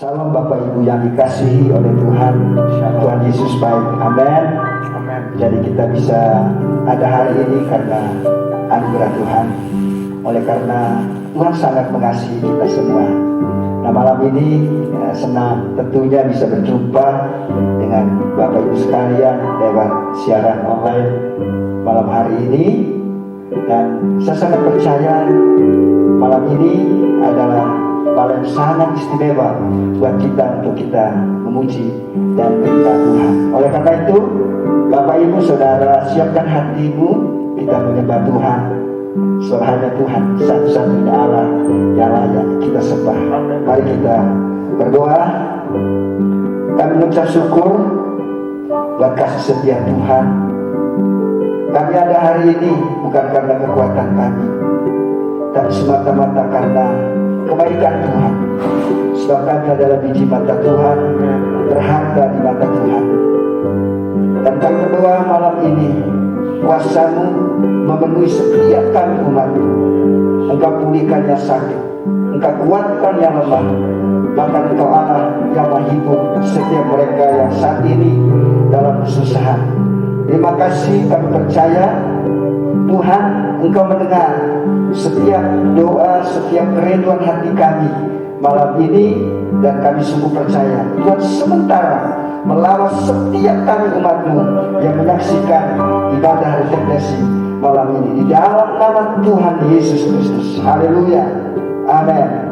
Salam Bapak Ibu yang dikasihi oleh Tuhan. Tuhan Yesus baik. Amin. Jadi kita bisa ada hari ini karena anugerah Tuhan. Oleh karena Tuhan sangat mengasihi kita semua. Nah, malam ini senang tentunya bisa berjumpa dengan Bapak Ibu sekalian lewat siaran online malam hari ini. Dan saya sangat percaya malam ini adalah malam sangat istimewa buat kita untuk kita memuji dan menyembah Tuhan. Oleh karena itu, Bapak Ibu Saudara, siapkan hatimu, kita menyembah Tuhan. Sebab hanya Tuhan satu-satunya Allah yang layak kita sembah. Mari kita berdoa. Kami mengucap syukur buat kasih setia Tuhan. Kami ada hari ini bukan karena kekuatan kami, tapi semata-mata karena kebaikan Tuhan. Sebab kami adalah biji mata Tuhan, berharga di mata Tuhan. Dan kami berdoa malam ini, kuasa-Mu memenuhi setiap kami umat-Mu. Engkau pulihkan yang sakit, Engkau kuatkan yang lemah. Bahkan Engkau Allah yang menghibur setiap mereka yang saat ini dalam kesusahan. Terima kasih, kami percaya Tuhan, Engkau mendengar setiap doa, setiap kerinduan hati kami malam ini. Dan kami sungguh percaya Tuhan sementara melawan setiap kami umat-Mu yang menyaksikan ibadah refleksi malam ini di dalam nama Tuhan Yesus Kristus. Haleluya. Amin.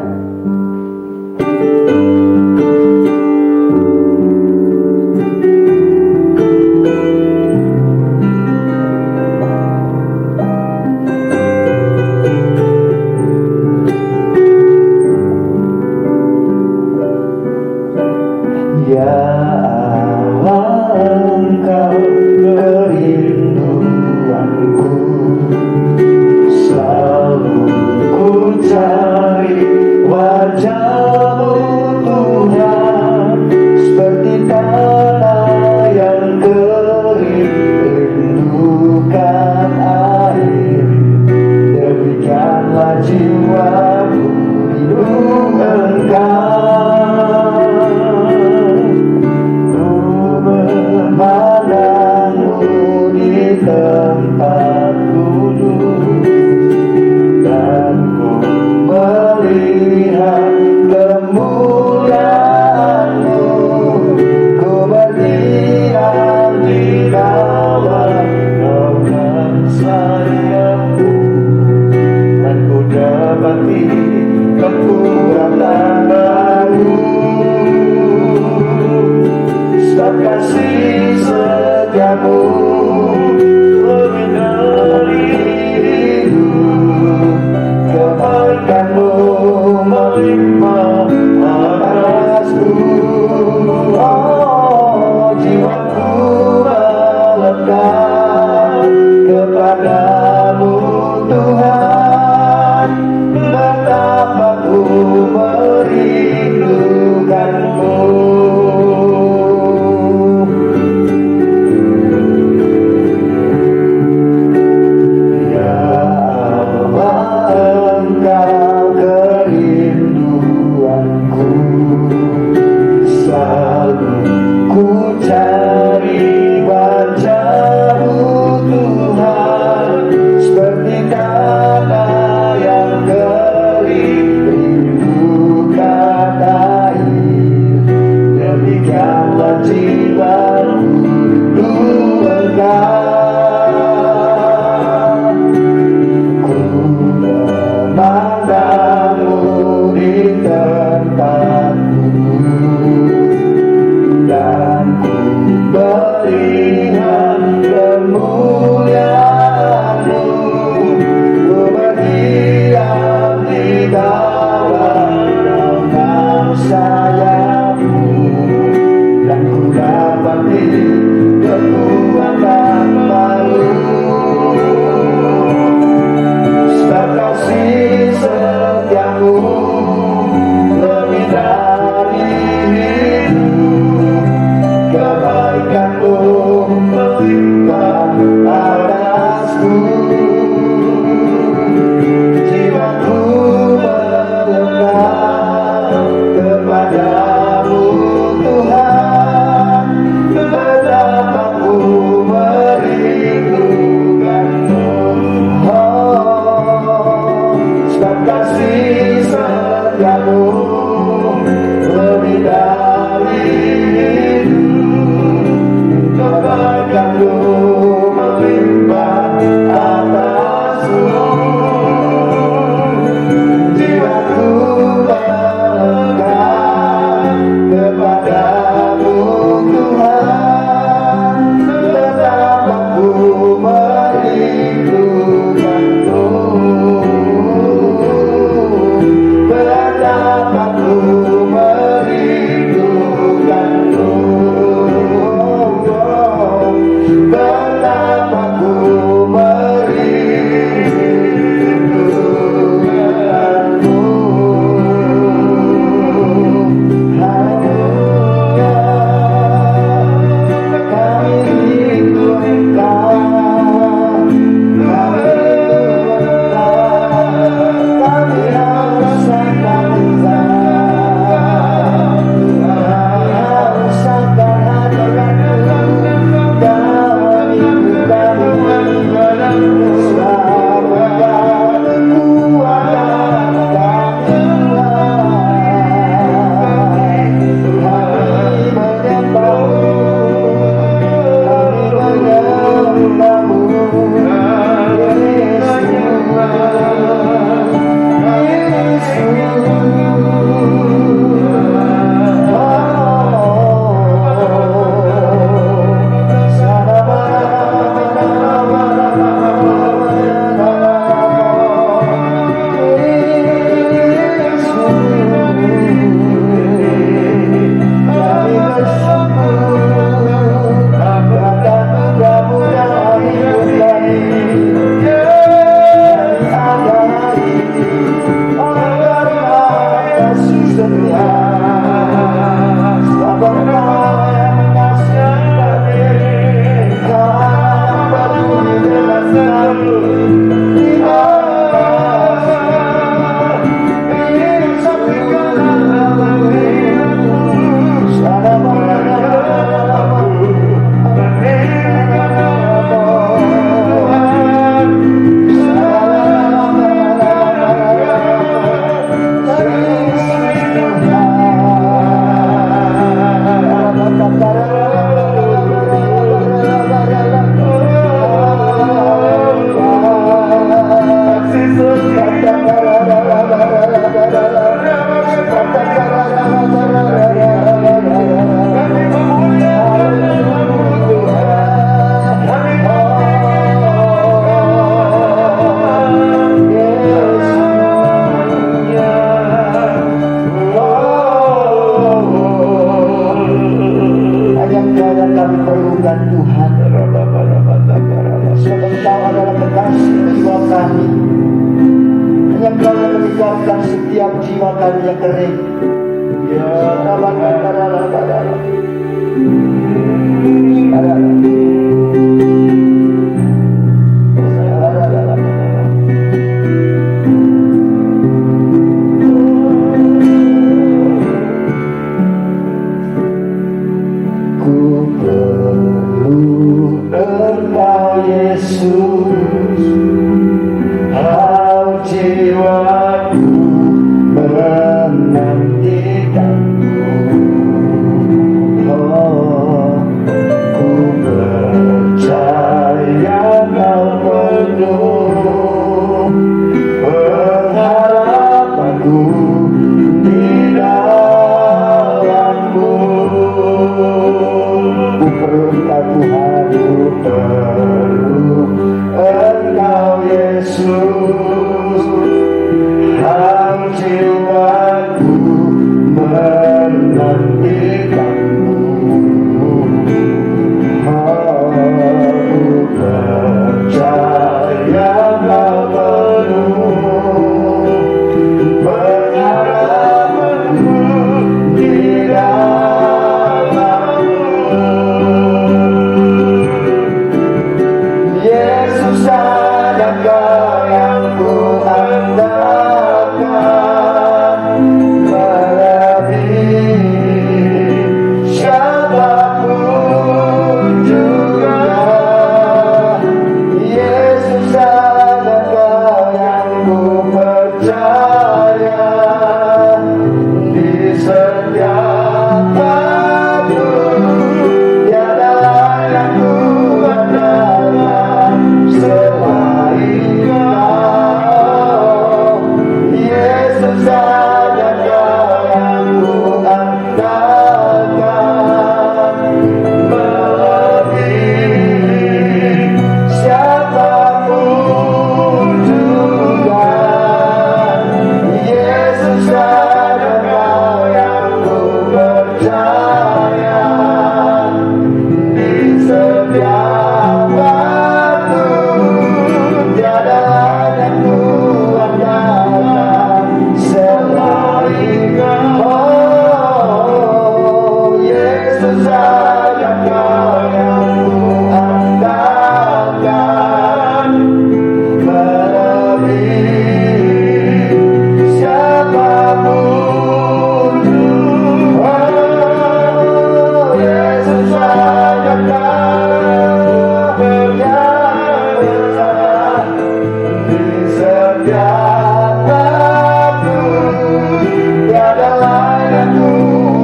basahi, hanya Engkau yang menyegarkan setiap jiwa kami yang kering. Ya, ku perlu Engkau Yesus, hau jiwaku menantikanmu. Oh, ku percaya Kau penuh pengharapanku di dalam-Mu. Ku perlu Engkau Tuhan, ku perlu Engkau Yesus, hau jiwaku menantikanmu. Oh, ku percaya Kau penuh pengharapanku di dalam-Mu. Yesus ada Kau yang ku andalkan, melebihi siapapun juga. Yesus ada Kau yang ku percaya, di setiap waktu tiada yang ku andalkan selain Kau. Yesus ada Kau yang ku andalkan, melebihi siapapun juga. Yesus ada Kau yang ku percaya, di setiap waktu tiada yang ku andalkan selain Kau. Yesus ada Kau yang ku andalkan, melebihi siapapun juga. Oh, Yesus ada Kau yang percaya, di setiap waktu tiada yang ku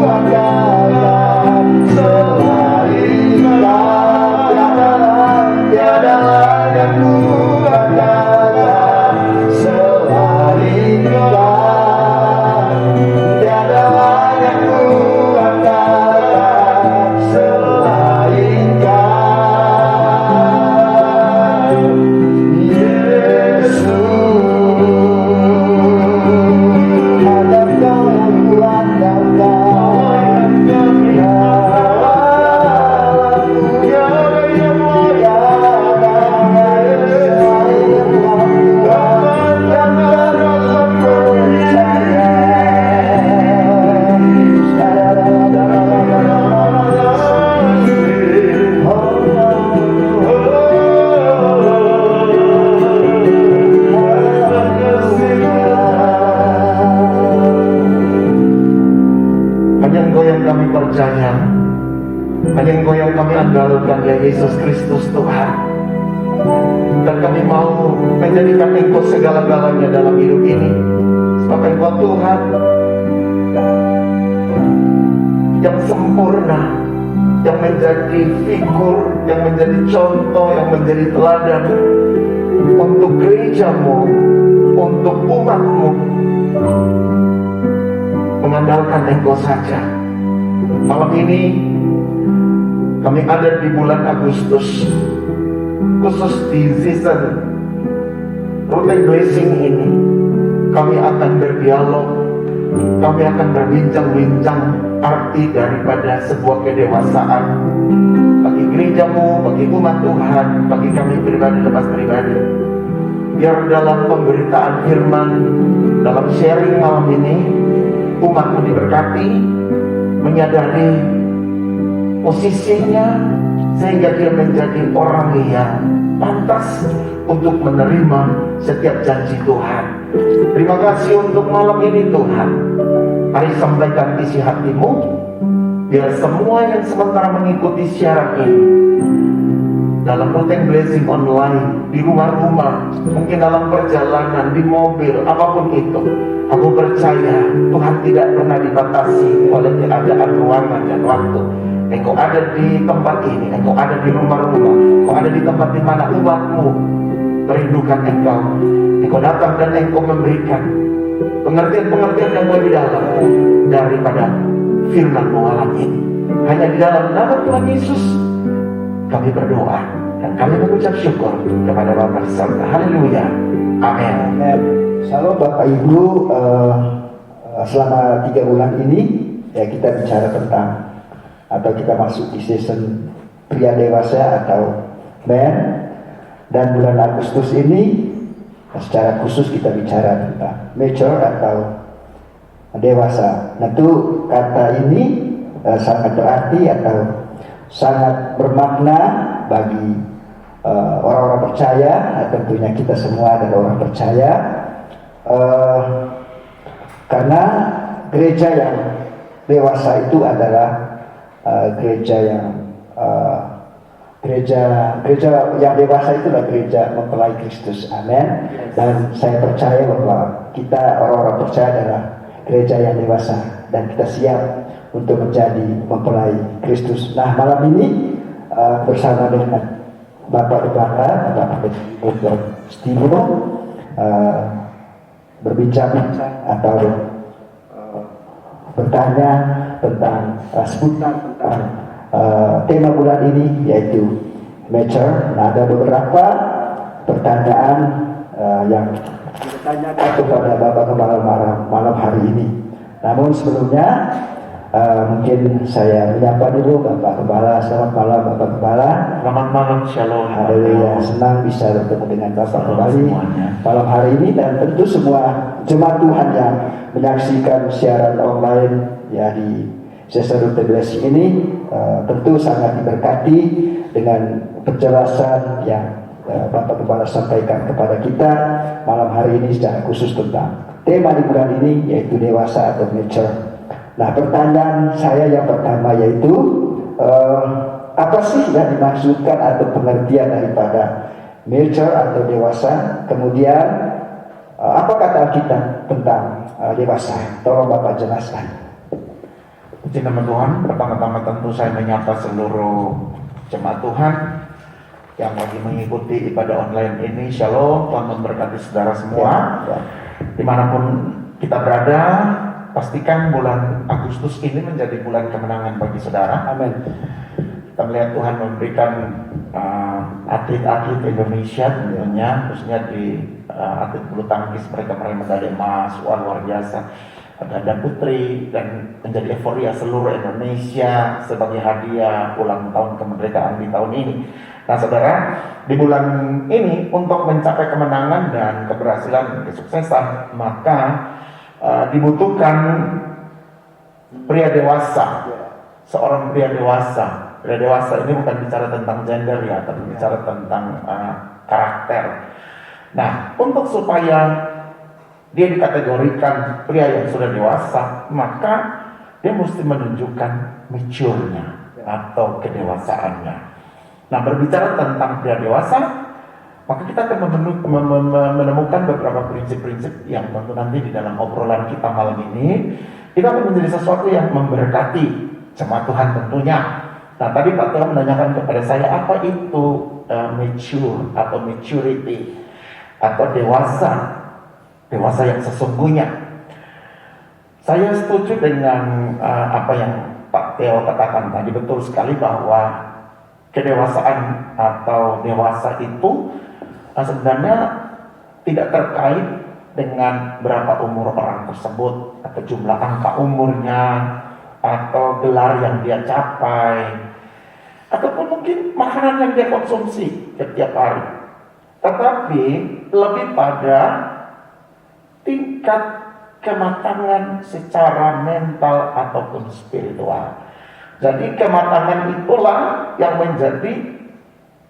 andalkan selain Kau. Tiada yang ku andalkan selain Kau. Tiada yang ku andalkan selain Kau. Yesus ada Kau yang ku andalkan. Hanya Engkau yang kami percaya, hanya Engkau yang kami andalkan, ya Yesus Kristus Tuhan. Dan kami mau menjadikan Engkau segala-galanya dalam hidup ini, sebab Engkau Tuhan yang sempurna, yang menjadi figur, yang menjadi contoh, yang menjadi teladan untuk gereja-Mu, untuk umat-Mu. Mengandalkan Engkau saja. Malam ini kami ada di bulan Agustus, khusus di season Root Blessing ini. Kami akan berdialog, kami akan berbincang-bincang arti daripada sebuah kedewasaan bagi gereja-Mu, bagi umat Tuhan, bagi kami pribadi lepas pribadi. Biar dalam pemberitaan firman, dalam sharing malam ini, umatmu diberkati, menyadari posisinya, sehingga dia menjadi orang yang pantas untuk menerima setiap janji Tuhan. Terima kasih untuk malam ini Tuhan. Mari sampaikan isi hatimu, biar semua yang sementara mengikuti siaran ini, dalam rutin blessing online, di rumah-rumah, mungkin dalam perjalanan, di mobil, apapun itu, aku percaya Tuhan tidak pernah dibatasi oleh keadaan ruangan dan waktu. Engkau ada di tempat ini, engkau ada di rumah-rumah, engkau ada di tempat di mana umatmu merindukan engkau. Engkau datang dan engkau memberikan pengertian-pengertian yang lebih dalam daripada firman malam ini. Hanya di dalam nama Tuhan Yesus kami berdoa dan kami mengucap syukur kepada Bapa di surga. Haleluya. Amin. Shalom Bapak Ibu, selama 3 bulan ini ya kita bicara tentang, atau kita masuk di season pria dewasa atau men, dan bulan Agustus ini secara khusus kita bicara tentang mature atau dewasa. Nah itu kata ini sangat berarti atau sangat bermakna bagi orang-orang percaya, tentunya kita semua adalah orang percaya, karena gereja yang dewasa itu adalah gereja yang dewasa itu adalah gereja mempelai Kristus. Amin. Dan saya percaya bahwa kita orang-orang percaya adalah gereja yang dewasa dan kita siap untuk menjadi mempelai Kristus. Nah malam ini bersama dengan Bapak Gembala, Bapak Steve, berbincang-bincang atau bertanya tentang seputar tentang tema bulan ini, yaitu mature. Nah, ada beberapa pertanyaan yang ditanyakan kepada Bapak Gembala malam hari ini. Namun sebelumnya mungkin saya menyapa dulu Bapak Gembala. Selamat malam Bapak Gembala. Selamat malam, shalom. Haleluya, senang bisa bertemu dengan Bapak kembali malam hari ini, dan tentu semua jemaat Tuhan yang menyaksikan siaran online ya di sesi rutin blessing ini tentu sangat diberkati dengan penjelasan yang Bapak Gembala sampaikan kepada kita malam hari ini secara khusus tentang tema di bulan ini, yaitu dewasa atau mature. Nah pertanyaan saya yang pertama yaitu apa sih yang dimaksudkan atau pengertian daripada mature atau dewasa? Kemudian apa kata kita tentang dewasa? Tolong Bapak jelaskan. Puji nama Tuhan. Pertama-tama tentu saya menyapa seluruh jemaat Tuhan yang lagi mengikuti ibadah online ini. Shalom, Tuhan memberkati saudara semua dimanapun kita berada. Pastikan bulan Agustus ini menjadi bulan kemenangan bagi saudara. Amin. Kita melihat Tuhan memberikan atlet-atlet Indonesia tentunya, khususnya di atlet bulu tangkis, mereka meraih medali emas. Wah, luar biasa. Ada putri, dan menjadi euforia seluruh Indonesia sebagai hadiah ulang tahun kemerdekaan di tahun ini. Nah saudara, di bulan ini untuk mencapai kemenangan dan keberhasilan dan kesuksesan, maka dibutuhkan pria dewasa, seorang pria dewasa. Pria dewasa ini bukan bicara tentang gender ya, tapi bicara tentang karakter. Nah, untuk supaya dia dikategorikan pria yang sudah dewasa, maka dia mesti menunjukkan mature-nya atau kedewasaannya. Nah, berbicara tentang pria dewasa, maka kita akan menemukan beberapa prinsip-prinsip yang tentu nanti di dalam obrolan kita malam ini kita akan menjadi sesuatu yang memberkati jemaat Tuhan tentunya. Nah tadi Pak Tuhan menanyakan kepada saya apa itu mature atau maturity atau dewasa yang sesungguhnya. Saya setuju dengan apa yang Pak Theo katakan tadi, betul sekali bahwa kedewasaan atau dewasa itu sebenarnya tidak terkait dengan berapa umur orang tersebut atau jumlah angka umurnya atau gelar yang dia capai ataupun mungkin makanan yang dia konsumsi setiap hari. Tetapi lebih pada tingkat kematangan secara mental ataupun spiritual. Jadi kematangan itulah yang menjadi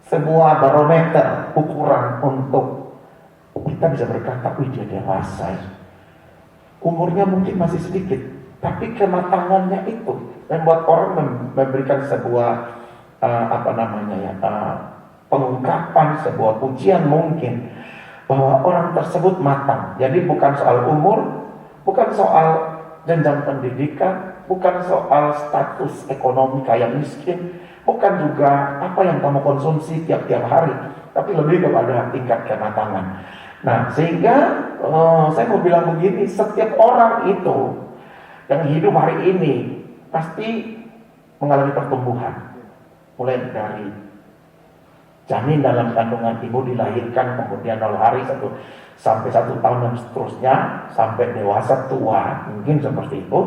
sebuah barometer, ukuran untuk kita bisa berkata, wih dia dewasa. Umurnya mungkin masih sedikit, tapi kematangannya itu membuat orang memberikan sebuah pengungkapan, sebuah pujian mungkin bahwa orang tersebut matang. Jadi bukan soal umur, bukan soal jenjang pendidikan, bukan soal status ekonomi kaya miskin, bukan juga apa yang kamu konsumsi tiap-tiap hari, tapi lebih kepada tingkat kematangan. Nah, sehingga saya mau bilang begini, setiap orang itu yang hidup hari ini pasti mengalami pertumbuhan. Mulai dari janin dalam kandungan ibu dilahirkan, kemudian 0 hari sampai 1 tahun dan seterusnya, sampai dewasa tua, mungkin seperti itu.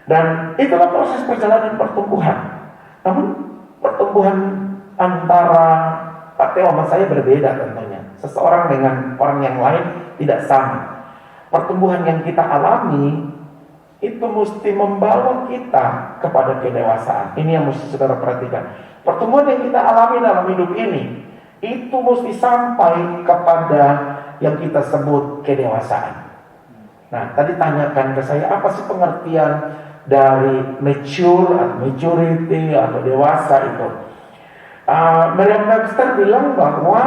Dan itulah proses perjalanan pertumbuhan. Namun pertumbuhan antara Pak Teo sama saya berbeda tentunya. Seseorang dengan orang yang lain tidak sama. Pertumbuhan yang kita alami itu mesti membawa kita kepada kedewasaan. Ini yang mesti saudara perhatikan. Pertumbuhan yang kita alami dalam hidup ini itu mesti sampai kepada yang kita sebut kedewasaan. Nah, tadi tanyakan ke saya, apa sih pengertian dari mature atau maturity atau dewasa itu? Merriam-Webster bilang bahwa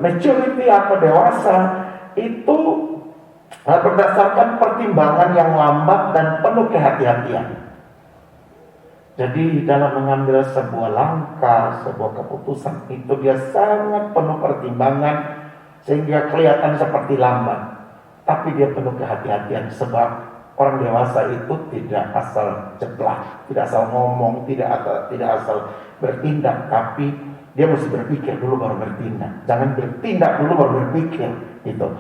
maturity atau dewasa itu berdasarkan pertimbangan yang lambat dan penuh kehati-hatian. Jadi dalam mengambil sebuah langkah, sebuah keputusan itu dia sangat penuh pertimbangan sehingga kelihatan seperti lambat. Tapi dia penuh kehati-hatian sebab orang dewasa itu tidak asal jeplak, tidak asal ngomong, tidak asal bertindak, tapi dia mesti berpikir dulu baru bertindak. Jangan bertindak dulu baru berpikir gitu.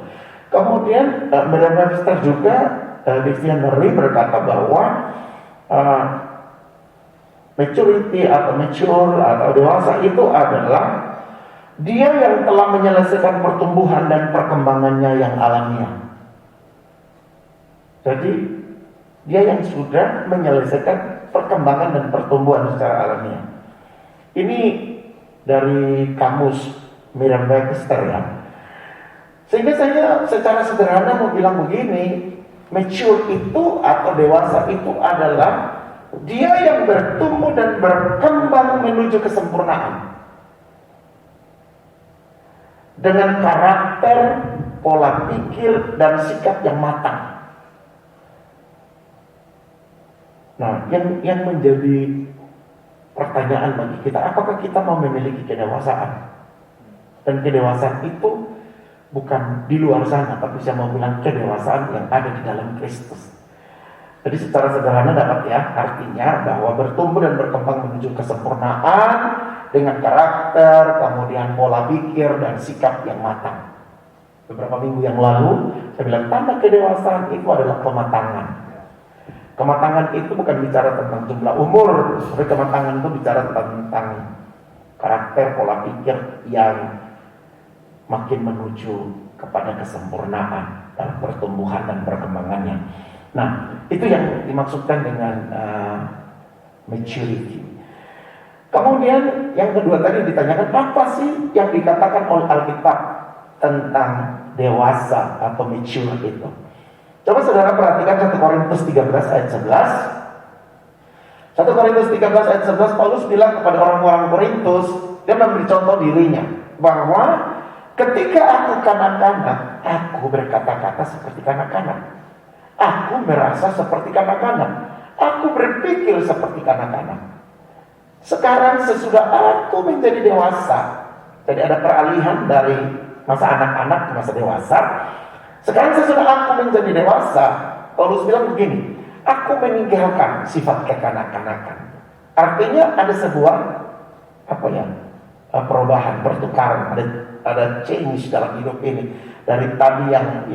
Kemudian Merriam-Webster juga dictionary berkata bahwa maturity atau mature atau dewasa itu adalah dia yang telah menyelesaikan pertumbuhan dan perkembangannya yang alamiah. Jadi dia yang sudah menyelesaikan perkembangan dan pertumbuhan secara alamiah. Ini dari kamus Merriam-Webster ya. Sehingga saya secara sederhana mau bilang begini, mature itu atau dewasa itu adalah dia yang bertumbuh dan berkembang menuju kesempurnaan dengan karakter, pola pikir, dan sikap yang matang. Nah, yang menjadi pertanyaan bagi kita, apakah kita mau memiliki kedewasaan? Dan kedewasaan itu bukan di luar sana, tapi saya mau bilang kedewasaan yang ada di dalam Kristus. Jadi secara sederhana dapat ya, artinya bahwa bertumbuh dan berkembang menuju kesempurnaan dengan karakter, kemudian pola pikir dan sikap yang matang. Beberapa minggu yang lalu saya bilang tanda kedewasaan itu adalah kematangan. Kematangan itu bukan bicara tentang jumlah umur, tapi kematangan itu bicara tentang karakter, pola pikir yang makin menuju kepada kesempurnaan dalam pertumbuhan dan perkembangannya. Nah, itu yang dimaksudkan dengan maturity. Kemudian yang kedua tadi ditanyakan, apa sih yang dikatakan oleh Alkitab tentang dewasa atau mature itu? Coba saudara perhatikan 1 Korintus 13 ayat 11. 1 Korintus 13 ayat 11, Paulus bilang kepada orang-orang Korintus, dia memberi contoh dirinya bahwa ketika aku kanak-kanak, aku berkata-kata seperti kanak-kanak. Aku merasa seperti kanak-kanak. Aku berpikir seperti kanak-kanak. Sekarang sesudah aku menjadi dewasa, jadi ada peralihan dari masa anak-anak ke masa dewasa. Sekarang sesudah aku menjadi dewasa, Paulus bilang begini, aku meninggalkan sifat kekanak-kanakan. Artinya ada sebuah perubahan, pertukaran, ada change dalam hidup ini. Dari tadi yang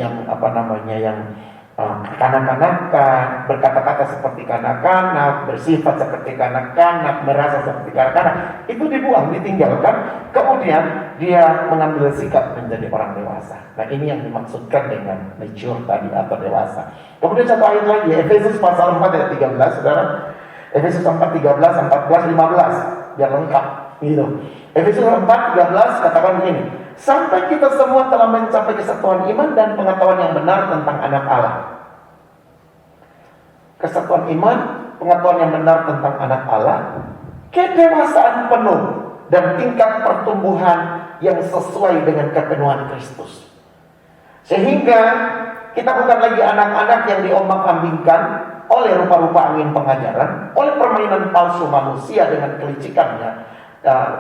kanak-kanakan, berkata-kata seperti kanak-kanak, bersifat seperti kanak-kanak, merasa seperti kanak-kanak, itu dibuang, ditinggalkan. Kemudian dia mengambil sikap menjadi orang dewasa. Nah, ini yang dimaksudkan dengan mature tadi atau dewasa. Kemudian satu ayat lagi, Efesus pasal 4 ayat 13, saudara. Efesus 4, 13, 14, 15, biar lengkap gitu. Efesus 4, 13 katakan begini, sampai kita semua telah mencapai kesatuan iman dan pengetahuan yang benar tentang anak Allah. Kesatuan iman, pengetahuan yang benar tentang anak Allah, kedewasaan penuh dan tingkat pertumbuhan yang sesuai dengan kepenuhan Kristus. Sehingga kita bukan lagi anak-anak yang diombang-ambingkan oleh rupa-rupa angin pengajaran, oleh permainan palsu manusia dengan kelicikannya,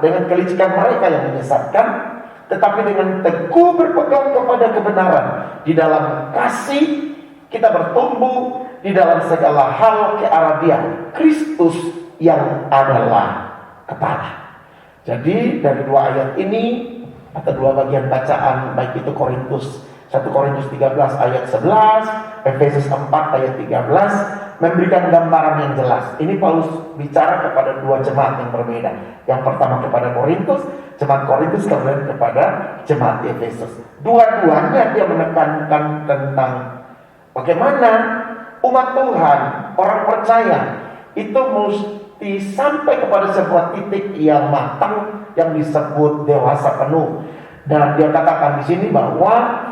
dengan kelicikan mereka yang menyesatkan, tetapi dengan teguh berpegang kepada kebenaran. Di dalam kasih kita bertumbuh di dalam segala hal ke arah Dia, Kristus yang adalah kepala. Jadi dari dua ayat ini atau dua bagian bacaan, baik itu 1 Korintus 13 ayat 11, Efesus 4 ayat 13, memberikan gambaran yang jelas. Ini Paulus bicara kepada dua jemaat yang berbeda. Yang pertama kepada Korintus, jemaat Korintus, kemudian kepada jemaat Efesus. Dua-duanya dia menekankan tentang bagaimana umat Tuhan, orang percaya, itu mesti sampai kepada sebuah titik yang matang, yang disebut dewasa penuh. Dan dia katakan di sini bahwa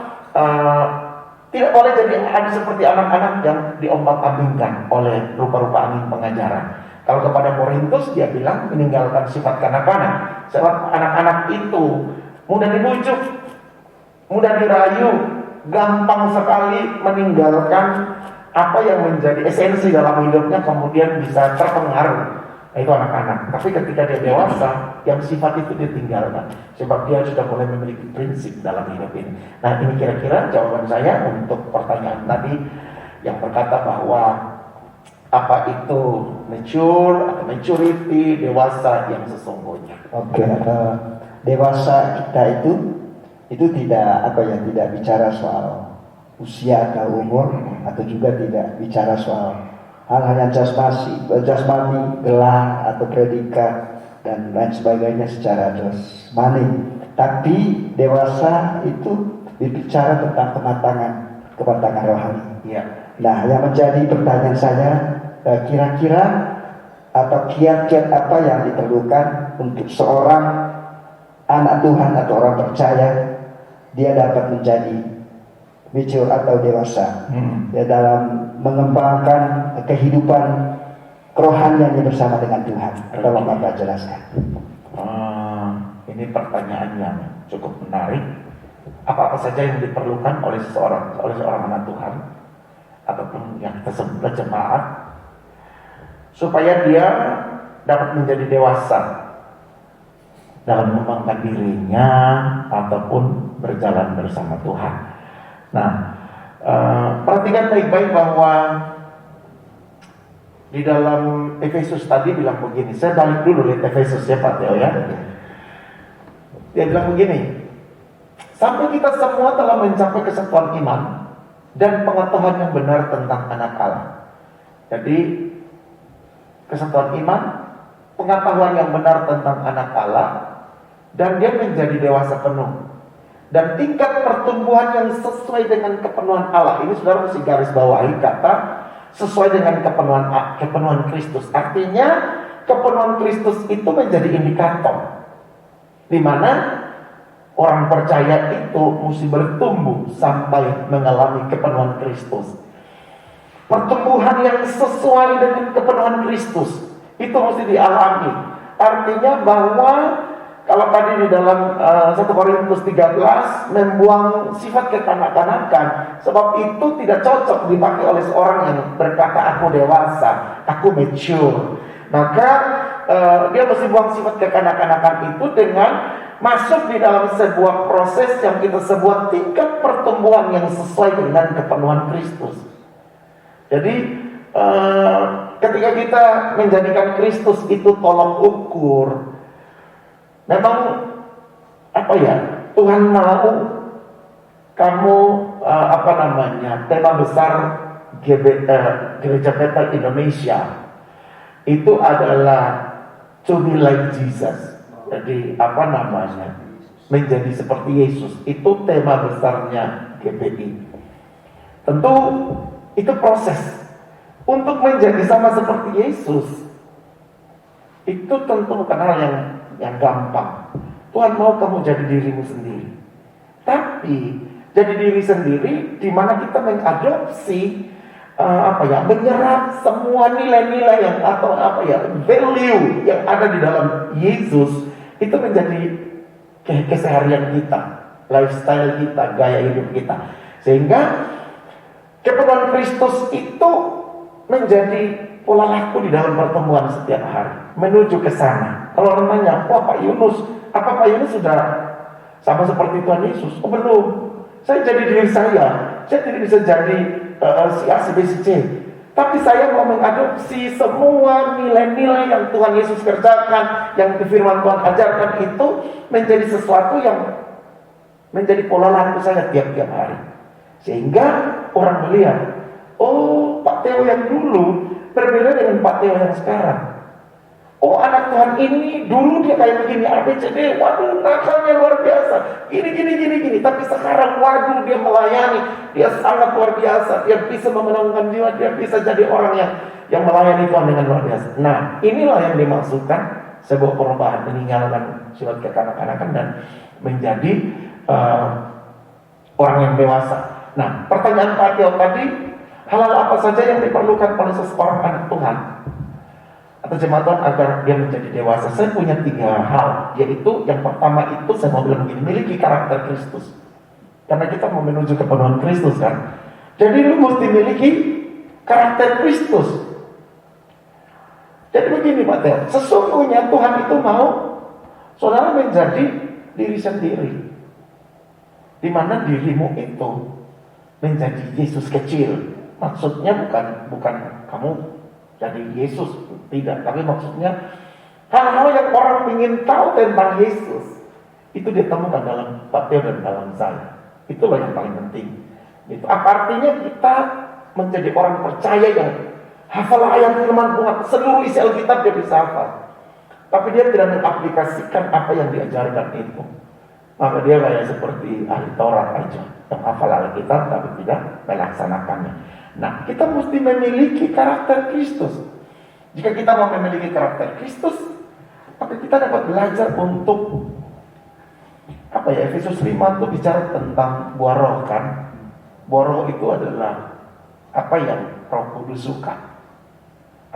tidak boleh jadi seperti anak-anak yang diombang-ambingkan oleh rupa-rupa angin pengajaran. Kalau kepada Korintus dia bilang meninggalkan sifat kanak-kanak. Sebab anak-anak itu mudah dibujuk, mudah dirayu, gampang sekali meninggalkan apa yang menjadi esensi dalam hidupnya, kemudian bisa terpengaruh. Nah, itu anak-anak. Tapi ketika dia dewasa, yang sifat itu ditinggalkan, sebab dia sudah mulai memiliki prinsip dalam hidup ini. Nah, ini kira-kira jawaban saya untuk pertanyaan tadi yang berkata bahwa apa itu mature atau maturity, dewasa yang sesungguhnya. Oke, dewasa kita itu tidak tidak bicara soal usia atau umur, atau juga tidak bicara soal hal-hal yang jasmani, gelar atau predikat dan lain sebagainya secara jasmani. Tapi dewasa itu berbicara tentang kematangan rohani. Ya. Nah, yang menjadi pertanyaan saya, kira-kira atau kiat-kiat apa yang diperlukan untuk seorang anak Tuhan atau orang percaya dia dapat menjadi mature atau dewasa ya, dalam mengembangkan kehidupan kerohaniannya bersama dengan Tuhan. Tolong Bapak jelaskan. Ini pertanyaan yang cukup menarik. Apa saja yang diperlukan oleh seorang anak Tuhan ataupun yang tersebut jemaat supaya dia dapat menjadi dewasa dalam mengembangkan dirinya ataupun berjalan bersama Tuhan. Nah, perhatikan baik-baik bahwa di dalam Efesus tadi bilang begini. Saya balik dulu lihat Efesus ya Pak Teo ya. Dia bilang begini, sampai kita semua telah mencapai kesatuan iman dan pengetahuan yang benar tentang anak Allah. Jadi kesatuan iman, pengetahuan yang benar tentang anak Allah, dan dia menjadi dewasa penuh. Dan tingkat pertumbuhan yang sesuai dengan kepenuhan Allah. Ini saudara mesti garis bawahi kata sesuai dengan kepenuhan Kristus. Artinya kepenuhan Kristus itu menjadi indikator di mana orang percaya itu mesti bertumbuh sampai mengalami kepenuhan Kristus. Pertumbuhan yang sesuai dengan kepenuhan Kristus itu mesti dialami. Artinya bahwa kalau tadi di dalam 1 Korintus 13 membuang sifat kekanak-kanakan, sebab itu tidak cocok dipakai oleh seorang yang berkata aku dewasa, aku mature. Maka dia mesti buang sifat kekanak-kanakan itu dengan masuk di dalam sebuah proses yang kita sebut tingkat pertumbuhan yang sesuai dengan kepenuhan Kristus. Jadi ketika kita menjadikan Kristus itu tolok ukur, memang apa ya, Tuhan mau kamu tema besar Gereja Bethel Indonesia itu adalah to be like Jesus. Jadi menjadi seperti Yesus. Itu tema besarnya GBI. Tentu itu proses untuk menjadi sama seperti Yesus. Itu tentu bukan hal yang gampang. Tuhan mau kamu jadi dirimu sendiri. Tapi jadi diri sendiri di mana kita mengadopsi menyerap semua nilai-nilai yang value yang ada di dalam Yesus itu menjadi keseharian kita, lifestyle kita, gaya hidup kita. Sehingga kepenuhan Kristus itu menjadi pola laku di dalam pertemuan setiap hari menuju ke sana. Kalau orang tanya, Pak Yunus sudah sama seperti Tuhan Yesus? Oh belum. Saya jadi diri saya tidak bisa jadi si A, si B, si C. Tapi saya mau mengadopsi semua nilai-nilai yang Tuhan Yesus kerjakan, yang firman Tuhan ajarkan itu menjadi sesuatu yang menjadi pola laku saya tiap-tiap hari. Sehingga orang melihat, oh Pak Theo yang dulu berbeda dengan Pak Theo yang sekarang. Oh anak Tuhan ini dulu dia kayak begini ABCD, waduh nakalnya luar biasa, gini. Tapi sekarang waduh dia melayani, dia sangat luar biasa, dia bisa memenangkan jiwa, dia bisa jadi orang yang melayani Tuhan dengan luar biasa. Nah inilah yang dimaksudkan sebuah perubahan, meninggalkan sifat kekanak-kanakan dan menjadi orang yang dewasa. Nah pertanyaan Pak Theo tadi, hal-hal apa saja yang diperlukan oleh seseorang anak Tuhan atau jemaat Tuhan agar dia menjadi dewasa? Saya punya 3 hal, yaitu yang pertama itu saya mau bilang begini, miliki karakter Kristus. Karena kita mau menuju kepenuhan Kristus kan. Jadi lu mesti miliki karakter Kristus. Jadi begini Pak Theo, sesungguhnya Tuhan itu mau saudara menjadi diri sendiri, di mana dirimu itu menjadi Yesus kecil. Maksudnya bukan kamu jadi Yesus, tidak. Tapi maksudnya hal-hal yang orang ingin tahu tentang Yesus itu ditemukan dalam Pak Theo dan dalam saya. Itulah yang paling penting. Itu artinya kita menjadi orang percaya yang hafal ayat firman Tuhan, seluruh isi Alkitab dia bisa hafal. Tapi dia tidak mengaplikasikan apa yang diajarkan itu. Maka dia kayak seperti ahli Taurat aja, yang hafal Alkitab tapi tidak melaksanakannya. Nah, kita mesti memiliki karakter Kristus. Jika kita mau memiliki karakter Kristus, maka kita dapat belajar untuk Efesus 5 itu bicara tentang buah roh kan. Buah roh itu adalah apa yang Roh Kudus suka,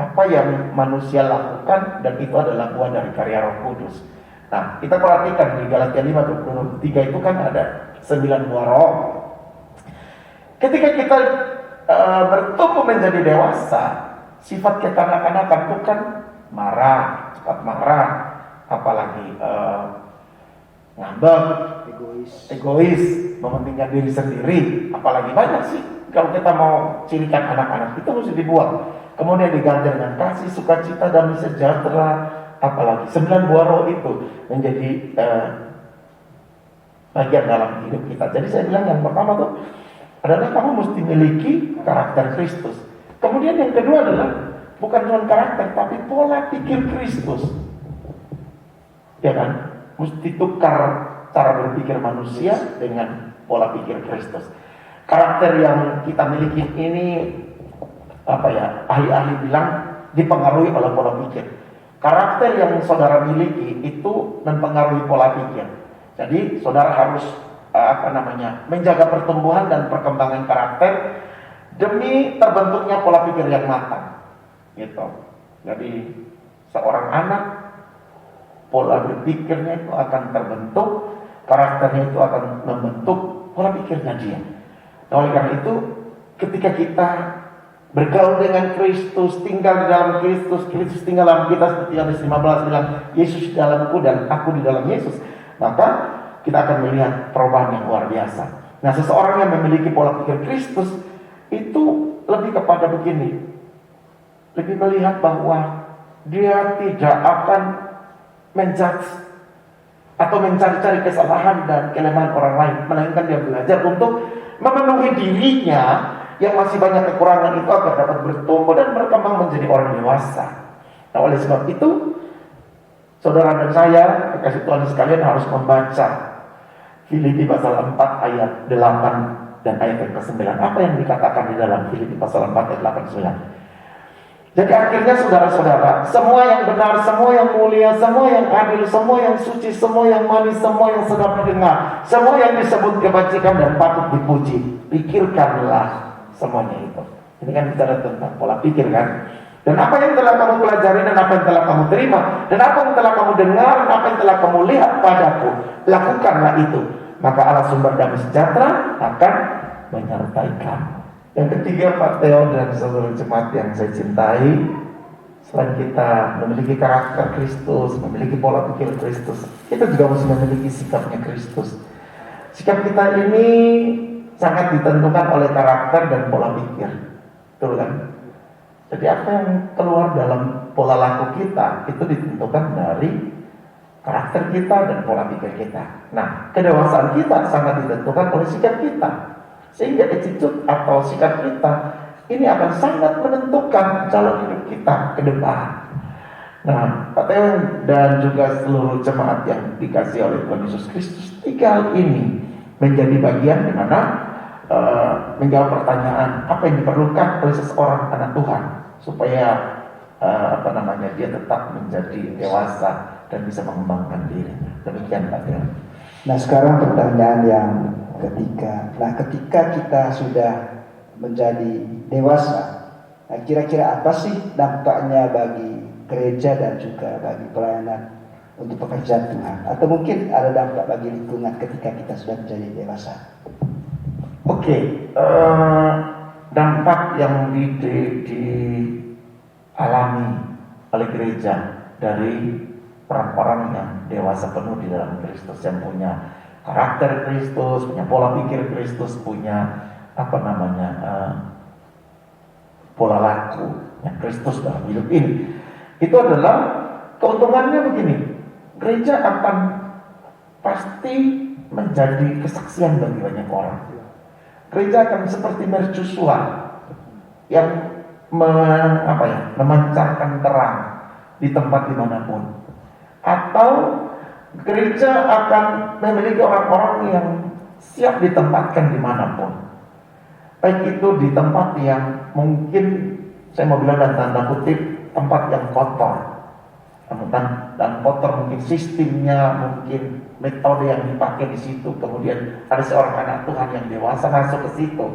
apa yang manusia lakukan, dan itu adalah buah dari karya Roh Kudus. Nah, kita perhatikan di Galatia 5:23 itu kan ada 9 buah roh. Ketika kita bertumbuh menjadi dewasa, sifat kekanak-kanakan itu kan marah, cepat marah, apalagi ngambek, egois, mementingkan diri sendiri, apalagi banyak sih. Kalau kita mau cirikan anak-anak itu mesti dibuang. Kemudian diganti dengan kasih, sukacita, damai sejahtera, apalagi 9 buah roh itu menjadi bagian dalam hidup kita. Jadi saya bilang yang pertama tuh adalah kamu mesti miliki karakter Kristus. Kemudian yang kedua adalah bukan cuma karakter, tapi pola pikir Kristus. Ya kan? Mesti tukar cara berpikir manusia dengan pola pikir Kristus. Karakter yang kita miliki ini ahli-ahli bilang dipengaruhi oleh pola pikir. Karakter yang saudara miliki itu mempengaruhi pola pikir. Jadi saudara harus menjaga pertumbuhan dan perkembangan karakter demi terbentuknya pola pikir yang matang. Gitu. Jadi seorang anak pola berpikirnya itu akan terbentuk, karakternya itu akan membentuk pola pikirnya dia. Nah, oleh karena itu, ketika kita bergaul dengan Kristus, tinggal di dalam Kristus, Kristus tinggal dalam kita, seperti Yohanes 15 bilang, Yesus di dalamku dan aku di dalam Yesus, maka kita akan melihat perubahan yang luar biasa. Nah, seseorang yang memiliki pola pikir Kristus itu lebih kepada begini, lebih melihat bahwa dia tidak akan menjudge atau mencari-cari kesalahan dan kelemahan orang lain, melainkan dia belajar untuk memenuhi dirinya yang masih banyak kekurangan itu agar dapat bertumbuh dan berkembang menjadi orang dewasa. Nah, oleh sebab itu, saudara dan saya, kekasih Tuhan sekalian, harus membaca Filipi pasal 4 ayat 8 dan ayat yang ke-9. Apa yang dikatakan di dalam Filipi pasal 4 ayat 8 9? Jadi akhirnya saudara-saudara, semua yang benar, semua yang mulia, semua yang adil, semua yang suci, semua yang manis, semua yang sedap didengar, semua yang disebut kebajikan dan patut dipuji, pikirkanlah semuanya itu. Ini kan bicara tentang pola pikir kan. Dan apa yang telah kamu pelajari dan apa yang telah kamu terima dan apa yang telah kamu dengar dan apa yang telah kamu lihat padaku, lakukanlah itu. Maka Allah sumber damai sejahtera akan menyertai kamu. Yang ketiga, Pak Theo dan seluruh jemaat yang saya cintai, selain kita memiliki karakter Kristus, memiliki pola pikir Kristus, kita juga mesti memiliki sikapnya Kristus. Sikap kita ini sangat ditentukan oleh karakter dan pola pikir, betul kan? Jadi apa yang keluar dalam pola laku kita itu ditentukan dari karakter kita dan pola pikir kita. Nah, kedewasaan kita sangat ditentukan oleh sikap kita. Sehingga attitude atau sikap kita ini akan sangat menentukan jalan hidup kita ke depan. Nah, Pak Theo dan juga seluruh jemaat yang dikasih oleh Tuhan Yesus Kristus, 3 hal ini menjadi bagian di mana menjawab pertanyaan apa yang diperlukan oleh seseorang anak Tuhan supaya dia tetap menjadi dewasa dan bisa mengembangkan dirinya. Demikian Pak Theo. Nah, sekarang pertanyaan yang ketiga. Nah, ketika kita sudah menjadi dewasa, nah kira-kira apa sih dampaknya bagi gereja dan juga bagi pelayanan untuk pekerjaan Tuhan? Atau mungkin ada dampak bagi lingkungan ketika kita sudah menjadi dewasa? Oke, dampak yang dialami oleh gereja dari orang-orang yang dewasa penuh di dalam Kristus, yang punya karakter Kristus, punya pola pikir Kristus, punya pola laku yang Kristus dalam hidup ini. Itu adalah keuntungannya begini, gereja akan pasti menjadi kesaksian bagi banyak orang. Gereja akan seperti mercusuar yang memancarkan terang di tempat dimanapun. Atau gereja akan memiliki orang-orang yang siap ditempatkan dimanapun. Baik itu di tempat yang mungkin, saya mau bilang dan tanda kutip, tempat yang kotor. Dan kotor mungkin sistemnya, mungkin metode yang dipakai di situ. Kemudian ada seorang anak Tuhan yang dewasa masuk ke situ.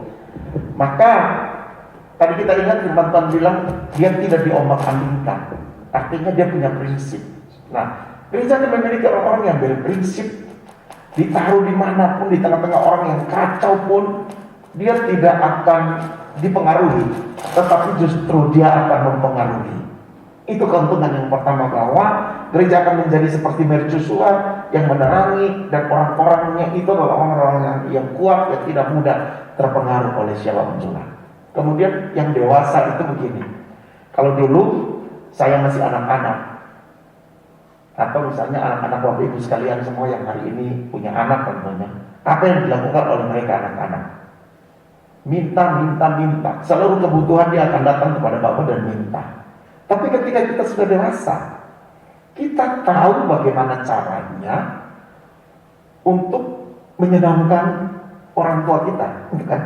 Maka tadi kita ingat firman Tuhan bilang dia tidak diombak-ambingkan. Artinya dia punya prinsip. Nah, gereja akan memiliki orang-orang yang berprinsip, ditaruh dimanapun, di tengah-tengah orang yang kacau pun, dia tidak akan dipengaruhi, tetapi justru dia akan mempengaruhi. Itu keuntungan yang pertama, bahwa gereja akan menjadi seperti mercusuar yang menerangi, dan orang-orangnya itu adalah orang-orang yang kuat, yang tidak mudah terpengaruh oleh siapapun juga. Kemudian yang dewasa itu begini, kalau dulu saya masih anak-anak, atau misalnya anak-anak Bapak Ibu sekalian semua yang hari ini punya anak tentunya, apa yang dilakukan oleh mereka anak-anak? Minta. Seluruh kebutuhan dia akan datang kepada Bapak dan minta. Tapi ketika kita sudah dewasa, kita tahu bagaimana caranya untuk menyenangkan orang tua kita, kan?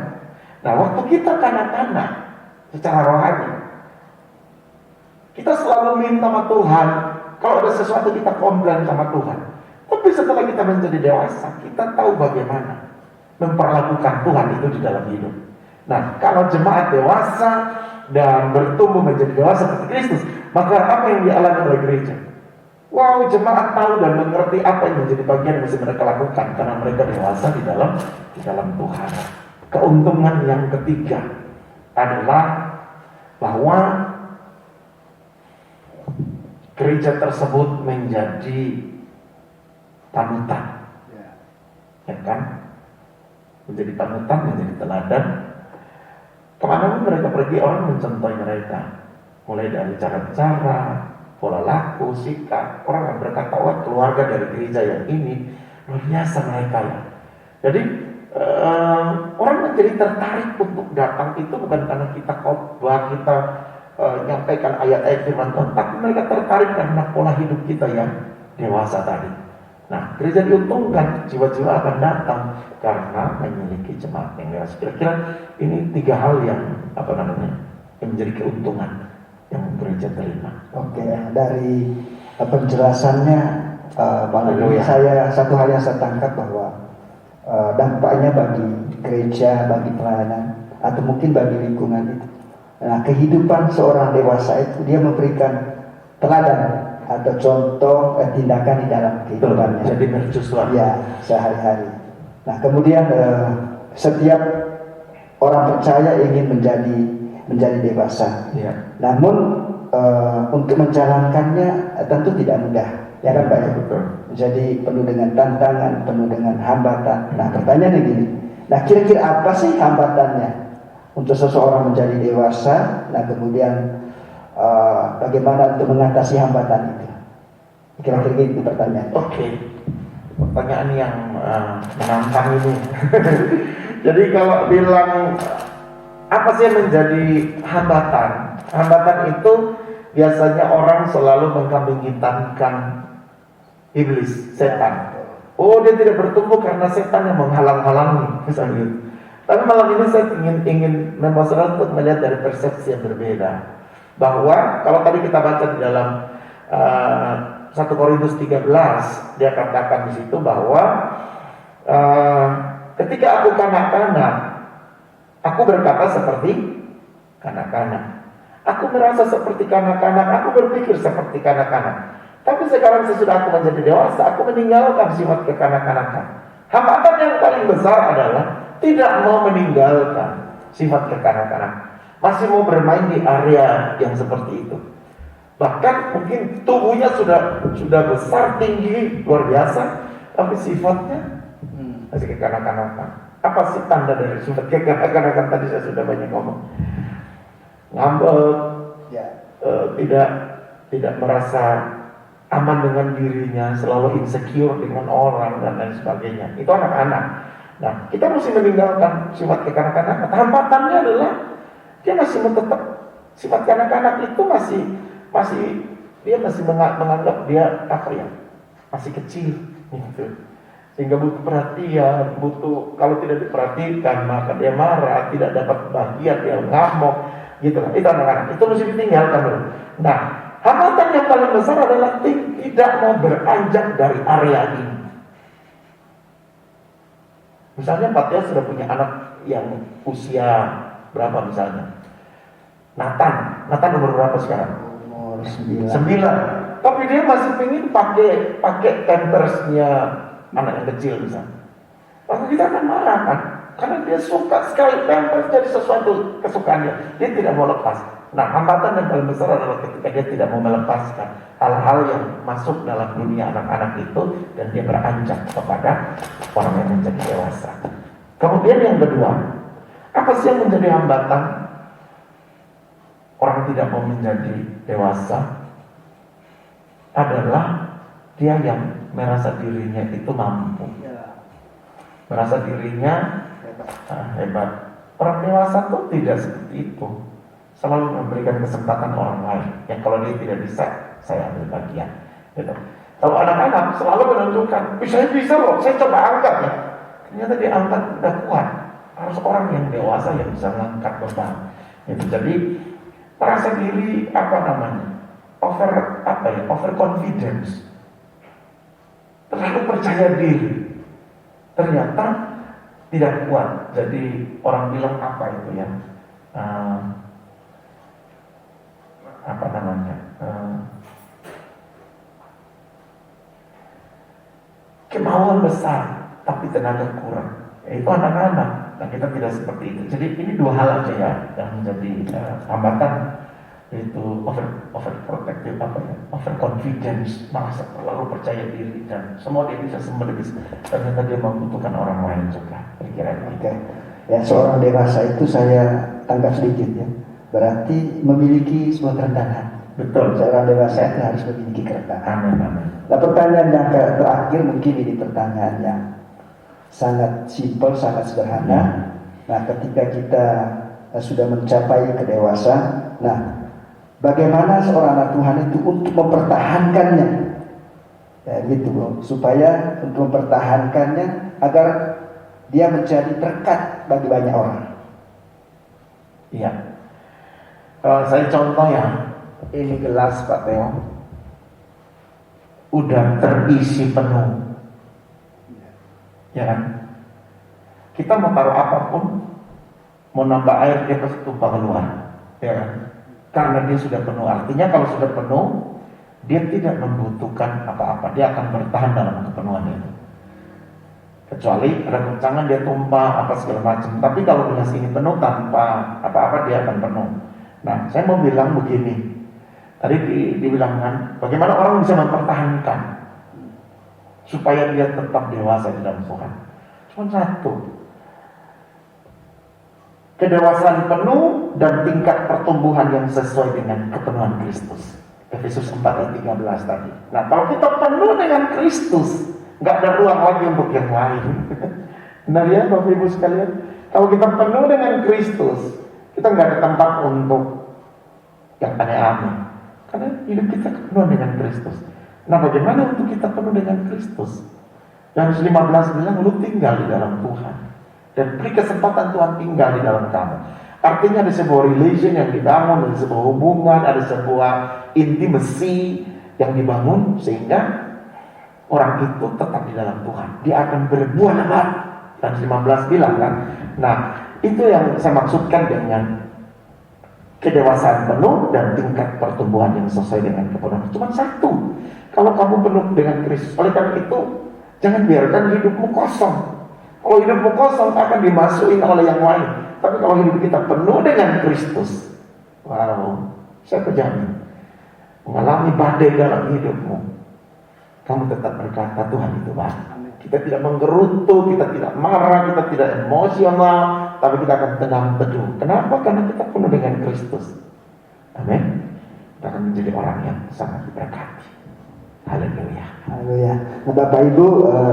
Nah, waktu kita kanak-kanak secara rohani, kita selalu minta sama Tuhan. Kalau ada sesuatu kita komplain sama Tuhan. Tapi setelah kita menjadi dewasa, kita tahu bagaimana memperlakukan Tuhan itu di dalam hidup. Nah, kalau jemaat dewasa dan bertumbuh menjadi dewasa seperti Kristus, maka apa yang dialami oleh gereja? Wow, jemaat tahu dan mengerti apa yang menjadi bagian yang mesti mereka lakukan karena mereka dewasa di dalam Tuhan. Keuntungan yang ketiga adalah bahwa gereja tersebut menjadi panutan, ya kan? Menjadi panutan, menjadi teladan. Kemana pun mereka pergi, orang mencontohi mereka, mulai dari cara bicara, pola laku, sikap. Orang yang berkata, wah keluarga dari gereja yang ini luar biasa mereka ya. Jadi orang menjadi tertarik untuk datang itu bukan karena kita khotbah, kita nyampaikan ayat-ayat firman Tuhan, tapi mereka tertarik karena pola hidup kita yang dewasa tadi. Nah, gereja diuntungkan, jiwa-jiwa akan datang karena memiliki jemaat yang dewasa. Kira-kira ini 3 hal yang yang menjadi keuntungan yang gereja terima. Oke, dari penjelasannya Pak Lagi, Haleluya. saya satu hal yang saya tangkap bahwa dampaknya bagi gereja, bagi pelayanan, atau mungkin bagi lingkungan itu. Nah, kehidupan seorang dewasa itu dia memberikan teladan atau contoh tindakan di dalam kehidupannya. Jadi mercusuar. Ya, sehari-hari. Nah, kemudian setiap orang percaya ingin menjadi dewasa. Ya. Namun untuk menjalankannya tentu tidak mudah, ya kan Pak ya? Betul. Jadi penuh dengan tantangan, penuh dengan hambatan. Nah, pertanyaannya gini. Nah, kira-kira apa sih hambatannya untuk seseorang menjadi dewasa? Nah, kemudian bagaimana untuk mengatasi hambatan itu? Kira-kira itu pertanyaan. Oke. Pertanyaan yang menantang ini. Jadi kalau bilang apa sih yang menjadi hambatan? Hambatan itu biasanya orang selalu mengkambing hitamkan iblis, setan. Oh, dia tidak bertumbuh karena setan yang menghalang-halangi, misalnya gitu. Tapi malam ini saya ingin membawa untuk melihat dari persepsi yang berbeda. Bahwa kalau tadi kita baca di dalam 1 Korintus 13, dia katakan di situ bahwa ketika aku kanak-kanak, aku berkata seperti kanak-kanak. Aku merasa seperti kanak-kanak, aku berpikir seperti kanak-kanak. Tapi sekarang sesudah aku menjadi dewasa, aku meninggalkan sifat kekanak-kanakan. Hambatan yang paling besar adalah tidak mau meninggalkan sifat kekanak-kanak. Masih mau bermain di area yang seperti itu. Bahkan mungkin tubuhnya sudah besar, tinggi, luar biasa, tapi sifatnya masih kekanak-kanakan. Apa sih tanda dari sifat kekanak-kanakan? Tadi saya sudah banyak ngomong. Ngambek, Ya. tidak merasa aman dengan dirinya, selalu insecure dengan orang dan lain sebagainya. Itu anak-anak. Nah, kita mesti meninggalkan sifat kekanak-kanakan. Hambatannya adalah dia masih tetap sifat kanak-kanak itu masih dia masih menganggap dia masih kecil gitu. Sehingga butuh perhatian, kalau tidak diperhatikan maka dia marah, tidak dapat bahagia, dia ngamuk gitu. Itu anak-anak, itu mesti ditinggalkan dulu. Nah, hambatan yang paling besar adalah tidak mau beranjak dari area ini. Misalnya Pak Tia sudah punya anak yang usia berapa misalnya? Nathan umur berapa sekarang? Umur 9. 9. Tapi dia masih ingin pakai pampersnya anak yang kecil misalnya. Lalu kita akan marah kan? Karena dia suka sekali pampers, jadi sesuatu kesukaannya. Dia tidak mau lepas. Nah, hambatan yang paling besar adalah ketika dia tidak mau melepaskan hal-hal yang masuk dalam dunia anak-anak itu dan dia beranjak kepada orang yang menjadi dewasa. Kemudian yang kedua, apa sih yang menjadi hambatan orang tidak mau menjadi dewasa? Adalah dia yang merasa dirinya itu mampu, merasa dirinya hebat. Orang dewasa tuh tidak seperti itu. Selalu memberikan kesempatan orang lain yang kalau dia tidak bisa, saya ambil bagian gitu. Kalau anak-anak selalu menunjukkan, saya bisa loh, saya coba angkat ya. Ternyata dia angkat tidak kuat. Harus orang yang dewasa yang bisa mengangkat beban gitu. Jadi merasa diri over confidence, terlalu percaya diri, ternyata tidak kuat. Jadi orang bilang kemauan besar tapi tenaga kurang. Itu anak-anak. Nah, kita tidak seperti itu. Jadi ini 2 hal aja ya yang menjadi hambatan, yaitu overprotective, overconfidence, merasa terlalu percaya diri dan semua dia bisa sembelih. Ternyata dia membutuhkan orang lain juga. Kira-kira. Oke. Ya, seorang dewasa itu saya tangkap sedikit ya. Berarti memiliki sebuah kerendahan. Betul. Seorang dewasa itu harus memiliki kerekaan. Amin, amin. Nah, pertanyaan yang terakhir mungkin ini pertanyaan yang sangat simpel, sangat sederhana. Nah, ketika kita sudah mencapai kedewasaan, nah, bagaimana seorang anak Tuhan itu untuk mempertahankannya? Ya, gitu bro, supaya untuk mempertahankannya agar dia menjadi berkat bagi banyak orang. Iya. Kalau saya contoh ya, ini gelas Pak Teo udah terisi penuh, ya kan? Kita mau taruh apapun, mau nambah air dia pasti tumpah keluar, ya kan? Karena dia sudah penuh. Artinya kalau sudah penuh, dia tidak membutuhkan apa-apa, dia akan bertahan dalam kepenuhan itu. Kecuali ada guncangan dia tumpah apa segala macam. Tapi kalau gelas ini penuh tanpa apa-apa dia akan penuh. Nah, saya mau bilang begini. Tadi dibilangkan bagaimana orang bisa mempertahankan supaya dia tetap dewasa di dalam Tuhan. Cuma satu, kedewasaan penuh dan tingkat pertumbuhan yang sesuai dengan kepenuhan Kristus. Efesus 4 ayat 13 tadi. Nah, kalau kita penuh dengan Kristus, nggak ada ruang lagi untuk yang lain. Benar ya Bapak Ibu sekalian? Kalau kita penuh dengan Kristus, kita nggak ada tempat untuk yang aneh-aneh. Karena hidup kita penuh dengan Kristus. Nah, bagaimana untuk kita penuh dengan Kristus? Yohanes 15 bilang, lu tinggal di dalam Tuhan dan beri kesempatan Tuhan tinggal di dalam kamu. Artinya ada sebuah relation yang dibangun, ada sebuah hubungan, ada sebuah intimacy yang dibangun sehingga orang itu tetap di dalam Tuhan. Dia akan berbuah lebat. Dan 15 bilang kan. Nah, itu yang saya maksudkan dengan kedewasaan penuh dan tingkat pertumbuhan yang sesuai dengan kepenuhan. Cuma satu, kalau kamu penuh dengan Kristus. Oleh karena itu, jangan biarkan hidupmu kosong. Kalau hidupmu kosong akan dimasukin oleh yang lain. Tapi kalau hidup kita penuh dengan Kristus, wow, saya berjamin mengalami badai dalam hidupmu, kamu tetap berkata Tuhan itu baik. Kita tidak menggerutu, kita tidak marah, kita tidak emosional, tapi kita akan tenang teduh. Kenapa? Karena kita penuh dengan Kristus. Amin. Kita akan menjadi orang yang sangat diberkati. Haleluya. Haleluya. Nah, Bapak Ibu,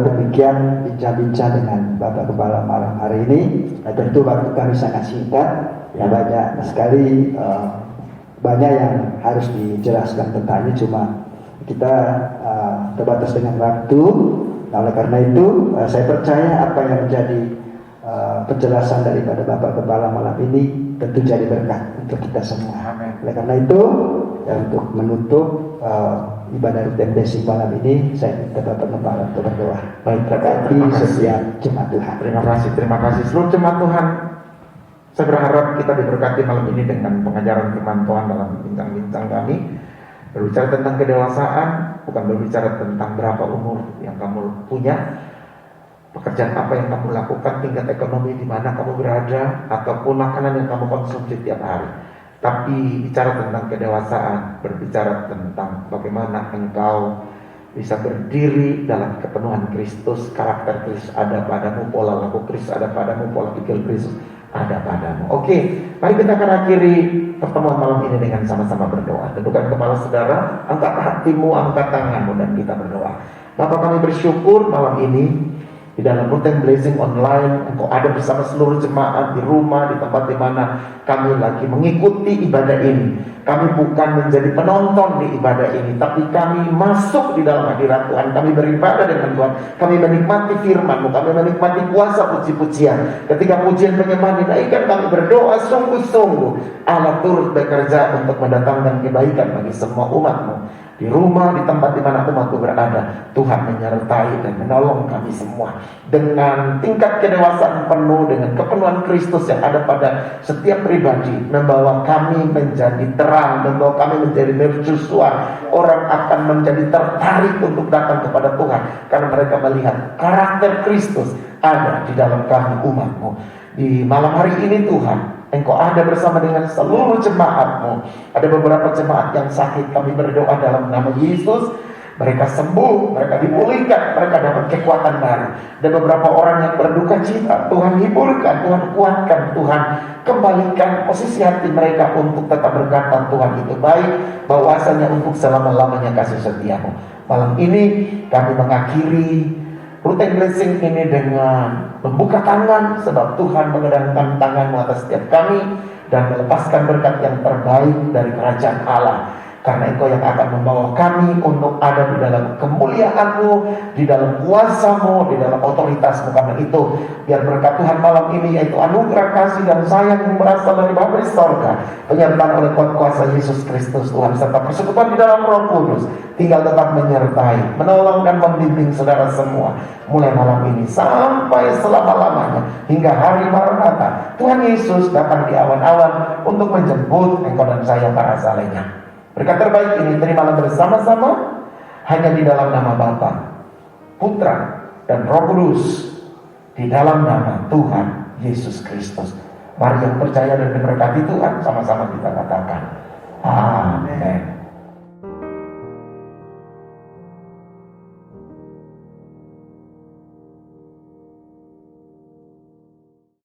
demikian bincang-bincang dengan Bapak Gembala malam hari ini. Nah, tentu waktu kami sangat singkat, ya banyak sekali banyak yang harus dijelaskan tentang ini. Cuma kita terbatas dengan waktu. Nah, oleh karena itu saya percaya apa yang menjadi penjelasan daripada Bapak Gembala malam ini tentu jadi berkat untuk kita semua. Amin. Oleh karena itu ya, untuk menutup ibadah rutin basic malam ini, saya minta Bapak Gembala untuk berdoa. Baik, Berkati setiap jemaat Tuhan. terima kasih seluruh jemaat Tuhan. Saya berharap kita diberkati malam ini dengan pengajaran firman Tuhan dalam bincang-bincang kami. Berbicara tentang kedewasaan, bukan berbicara tentang berapa umur yang kamu punya, pekerjaan apa yang kamu lakukan, tingkat ekonomi di mana kamu berada, ataupun makanan yang kamu konsumsi tiap hari. Tapi bicara tentang kedewasaan, berbicara tentang bagaimana engkau bisa berdiri dalam kepenuhan Kristus, karakter Kristus ada padamu, pola laku Kristus ada padamu, pola pikir Kristus ada padamu. Oke, mari kita akan akhiri pertemuan malam ini dengan sama-sama berdoa. Tundukkan kepala saudara, angkat hatimu, angkat tanganmu, dan kita berdoa. Bapak, kami bersyukur malam ini di dalam Rutin Blessing online, Engkau ada bersama seluruh jemaat di rumah, di tempat di mana kami lagi mengikuti ibadah ini. Kami bukan menjadi penonton di ibadah ini, tapi kami masuk di dalam hadirat Tuhan. Kami beribadah dengan Tuhan. Kami menikmati firman-Mu, kami menikmati kuasa puji-pujian. Ketika pujian penyembahan dinaikkan, kami berdoa sungguh-sungguh Allah turut bekerja untuk mendatangkan kebaikan bagi semua umat-Mu. Di rumah, di tempat di mana umat-Mu berada, Tuhan menyertai dan menolong kami semua dengan tingkat kedewasaan penuh, dengan kepenuhan Kristus yang ada pada setiap pribadi, membawa kami menjadi terang, membawa kami menjadi mercusuar. Orang akan menjadi tertarik untuk datang kepada Tuhan karena mereka melihat karakter Kristus ada di dalam kami umat-Mu. Di malam hari ini Tuhan, Engkau ada bersama dengan seluruh jemaat-Mu. Ada beberapa jemaat yang sakit, kami berdoa dalam nama Yesus. Mereka sembuh, mereka dipulihkan, mereka dapat kekuatan baru. Dan beberapa orang yang berduka cita, Tuhan hiburkan, Tuhan kuatkan, Tuhan kembalikan posisi hati mereka untuk tetap berkata Tuhan itu baik, bahwasanya untuk selama-lamanya kasih setiamu. Malam ini kami mengakhiri Routine Blessing ini dengan membuka tangan, sebab Tuhan mengedangkan tangan-Mu atas setiap kami dan melepaskan berkat yang terbaik dari kerajaan Allah. Karena Engkau yang akan membawa kami untuk ada di dalam kemuliaan-Mu, di dalam kuasa-Mu, di dalam otoritas-Mu. Karena itu, biar berkat Tuhan malam ini, yaitu anugerah kasih dan sayang yang berasal dari Bapa di sorga, penyertaan oleh kuat kuasa Yesus Kristus Tuhan, serta persekutuan di dalam Roh Kudus, tinggal tetap menyertai, menolong dan membimbing saudara semua, mulai malam ini sampai selama-lamanya, hingga hari Maranatha. Tuhan Yesus datang di awan-awan untuk menjemput engkau dan saya para salehnya. Berkat terbaik ini terimalah bersama-sama hanya di dalam nama Bapa, Putra, dan Roh Kudus, di dalam nama Tuhan Yesus Kristus. Mari yang percaya dan diberkati Tuhan, sama-sama kita katakan